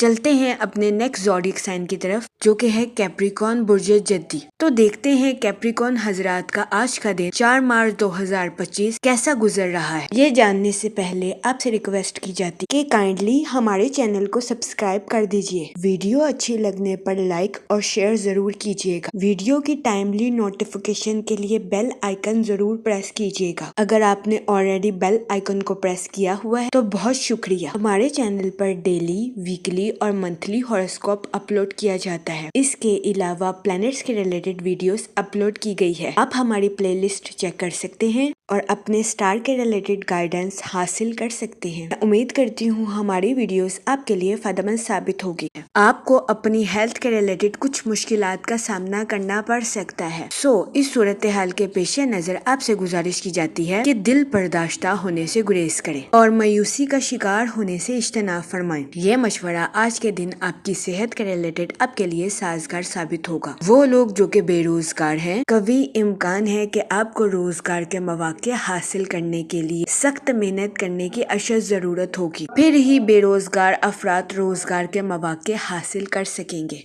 चलते हैं अपने नेक्स्ट ज़ोडिएक साइन की तरफ, जो कि है कैप्रिकॉर्न बुर्ज जद्दी। तो देखते हैं कैप्रिकॉर्न हजरात का आज का दिन 4 मार्च 2025 कैसा गुजर रहा है। ये जानने से पहले आपसे रिक्वेस्ट की जाती है कि काइंडली हमारे चैनल को सब्सक्राइब कर दीजिए। वीडियो अच्छी लगने पर लाइक और शेयर जरूर कीजिएगा। वीडियो की टाइमली नोटिफिकेशन के लिए बेल आइकन जरूर प्रेस कीजिएगा। अगर आपने ऑलरेडी बेल आइकन को प्रेस किया हुआ है तो बहुत शुक्रिया। हमारे चैनल पर डेली, वीकली और मंथली हॉरोस्कोप अपलोड किया जाता है। इसके अलावा प्लैनेट्स के रिलेटेड वीडियोस अपलोड की गई है। आप हमारी प्लेलिस्ट चेक कर सकते हैं और अपने स्टार के रिलेटेड गाइडेंस हासिल कर सकते हैं। मैं उम्मीद करती हूँ हमारी वीडियोस आपके लिए फायदेमंद साबित होगी। आपको अपनी हेल्थ के रिलेटेड कुछ मुश्किलात का सामना करना पड़ सकता है। इस सूरत हाल के पेश नजर आपसे गुजारिश की जाती है कि दिल बर्दाश्ता होने से गुरेज करें और मायूसी का शिकार होने से इज्तनाब फरमाएं। ये मशवरा आज के दिन आपकी सेहत के रिलेटेड आपके लिए साजगार साबित होगा। वो लोग जो कि बेरोजगार हैं, कभी इम्कान है कि आपको रोजगार के मौके हासिल करने के लिए सख्त मेहनत करने की अशद जरूरत होगी, फिर ही बेरोजगार अफराद रोजगार के मौके हासिल कर सकेंगे।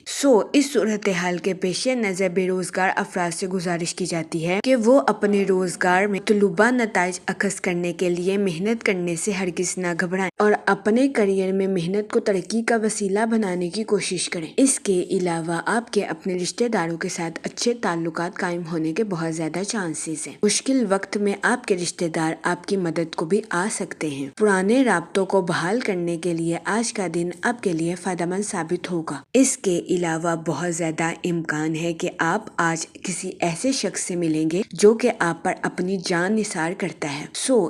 इस सूरत हाल के पेश नजर बेरोजगार अफराद से गुजारिश की जाती है कि वो अपने रोजगार में तलुबा नताइज अखज़ करने के लिए मेहनत करने से हरगिज न घबराएं और अपने करियर में मेहनत को तरक्की का वसीला बनाने की कोशिश करें। इसके अलावा आपके अपने रिश्तेदारों के साथ अच्छे ताल्लुकात कायम होने के बहुत ज्यादा चांसेस हैं। मुश्किल वक्त में आपके रिश्तेदार आपकी मदद को भी आ सकते हैं। पुराने राब्तों को बहाल करने के लिए आज का दिन आपके लिए फायदेमंद साबित होगा। इसके अलावा बहुत ज्यादा इम्कान है कि आप आज किसी ऐसे शख्स से मिलेंगे जो कि आप पर अपनी जान निसार करता है।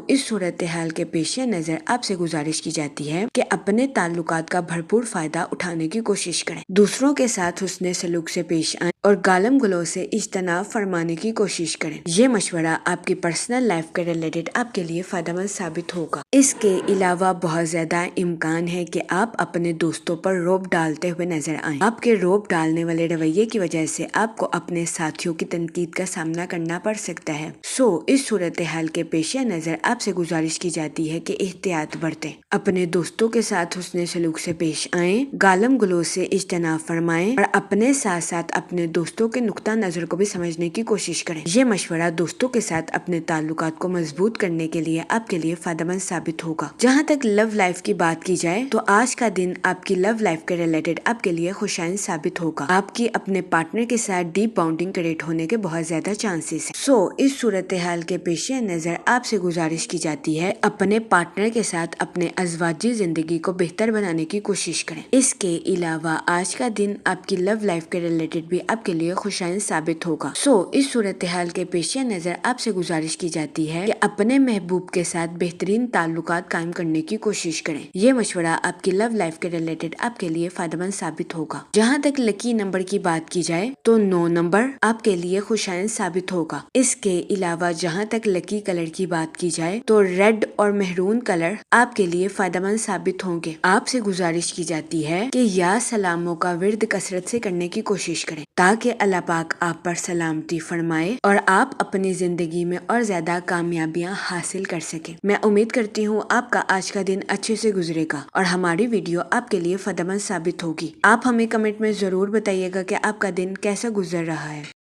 इस सूरत हाल के पेश नजर आपसे गुजारिश की जाती है कि अपने ताल्लुकात का भरपूर फायदा उठाने की कोशिश करें, दूसरों के साथ हुस्ने सलूक से पेश आएं और गालम गलो से इज्तनाब फरमाने की कोशिश करें। ये मशवरा आपकी पर्सनल लाइफ के रिलेटेड आपके लिए फायदेमंद साबित होगा। इसके अलावा बहुत ज्यादा इम्कान है कि आप अपने दोस्तों पर रोब डालते हुए नजर आएं। आपके रोब डालने वाले रवैये की वजह से आपको अपने साथियों की तनकीद का सामना करना पड़ सकता है। इस सूरत हाल के पेश नजर आपसे गुजारिश की जाती है कि एहतियात बरतें, अपने दोस्तों के साथ हुस्ने सलूक से पेश आएं, गालम गलो से इज्तनाब फरमाएं और अपने साथ साथ अपने दोस्तों के नुक्ता नजर को भी समझने की कोशिश करें। ये मशवरा दोस्तों के साथ अपने ताल्लुकात को मजबूत करने के लिए आपके लिए फायदेमंद साबित होगा। जहाँ तक लव लाइफ की बात की जाए तो आज का दिन आपकी लव लाइफ के रिलेटेड आपके लिए खुशाइन साबित होगा। आपकी अपने पार्टनर के साथ डीप बाउंडिंग क्रिएट होने के बहुत ज्यादा चांसेस हैं। इस सूरत हाल के पेश नजर आपसे गुजारिश की जाती है अपने पार्टनर के साथ अपने अज़वाजी जिंदगी को बेहतर बनाने की कोशिश करें। इसके अलावा आज का दिन आपकी लव लाइफ के रिलेटेड भी आपके लिए खुशाइन साबित होगा। इस सूरत हाल के पेश नजर आपसे गुजारिश की जाती है कि अपने महबूब के साथ बेहतरीन ताल्लुकात कायम करने की कोशिश करें। ये मशवरा आपकी लव लाइफ के रिलेटेड आपके लिए फायदेमंद साबित होगा। जहाँ तक लकी नंबर की बात की जाए तो 9 नंबर आपके लिए खुशाइन साबित होगा। इसके अलावा जहाँ तक लकी कलर की बात की जाए तो रेड और मेहरून कलर आपके लिए फायदेमंद साबित होंगे। आपसे गुजारिश की जाती है कि या सलामों का विर्द कसरत से करने की कोशिश करें ताकि अल्लाह पाक आप पर सलामती फरमाए और आप अपनी जिंदगी में और ज्यादा कामयाबियां हासिल कर सके। मैं उम्मीद करती हूँ आपका आज का दिन अच्छे से गुजरेगा और हमारी वीडियो आपके लिए फायदेमंद साबित होगी। आप हमें कमेंट में जरूर बताइएगा कि आपका दिन कैसा गुजर रहा है।